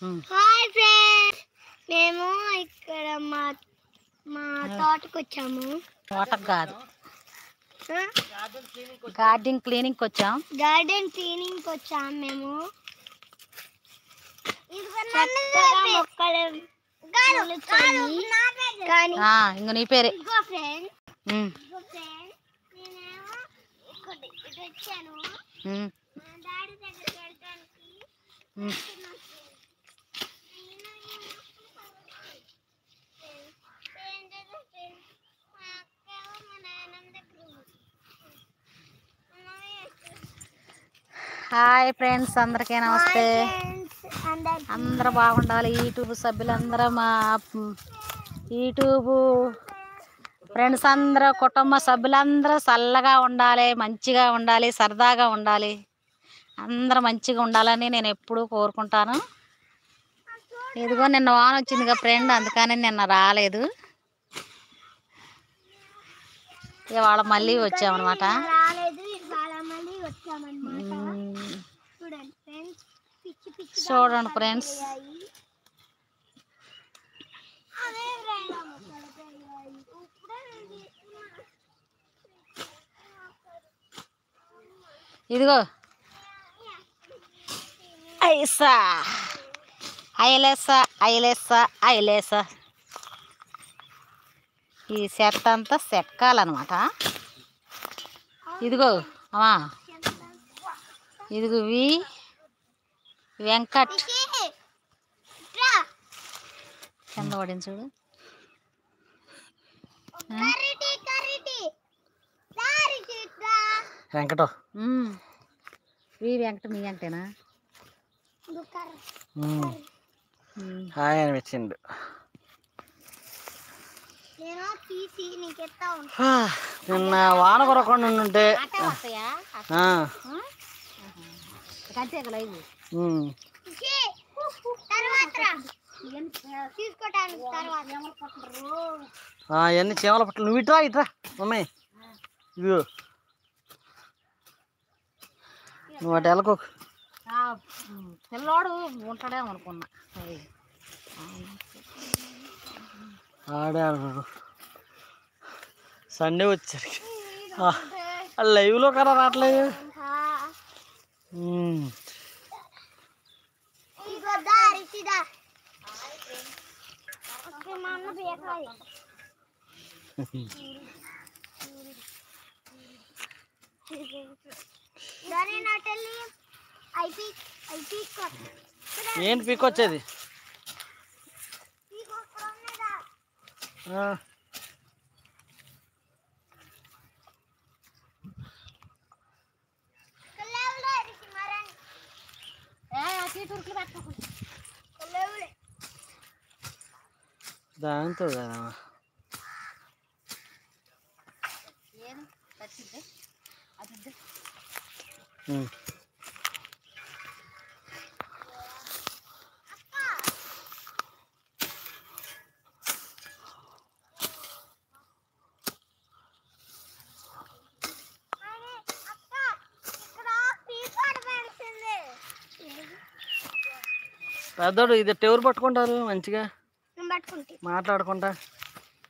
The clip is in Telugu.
హాయ్ ఫ్రెండ్స్, మేము ఇక్కడ మా తోటకు వచ్చాము. తోటకు కాదు, గార్డెన్ క్లీనింగ్ వచ్చాం. మేము ఇంక నీ పేరే. హాయ్ ఫ్రెండ్స్, అందరికీ నమస్తే. అందరూ బాగుండాలి. యూట్యూబ్ సభ్యులందరూ, మా యూట్యూబ్ ఫ్రెండ్స్ అందరూ, కుటుంబ సభ్యులందరూ చల్లగా ఉండాలి, మంచిగా ఉండాలి, సరదాగా ఉండాలి. అందరూ మంచిగా ఉండాలని నేను ఎప్పుడూ కోరుకుంటాను. ఇదిగో నిన్న వాన వచ్చిందిగా ఫ్రెండ్, అందుకని నిన్న రాలేదు. ఇవాళ మళ్ళీ వచ్చామన్నమాట. చూడండి ఫ్రెండ్స్, ఇదిగో ఐసా ఐలేసా ఐలేసా ఐలేసా. ఈ చెత్త అంతా చెక్కాలన్నమాట. ఇదిగో అమ్మా, ఇదిగో వెంకట్ కింద పడింది చూడు. వెంకట వెంకట మీ అంటేనా? హాయ్ అని వచ్చిండు. నిన్న వాన కొరకుండా ఉంటే అవన్నీ చీమల పట్ల. నువ్వు ఇట్రా మమ్మీ, ఇదిగో నువ్వు అటు వెళ్ళకోకు. పిల్లోడు ఉంటాడేమో అనుకున్నా. ఆడే సండే వచ్చారు. లైవ్లో కదా రావట్లేదు. ఏంటి పీక్ వచ్చేది? దాంతో కదా పెద్దోడు ఇది ఎవరు పట్టుకుంటారు మంచిగా మాట్లాడుకుంటా?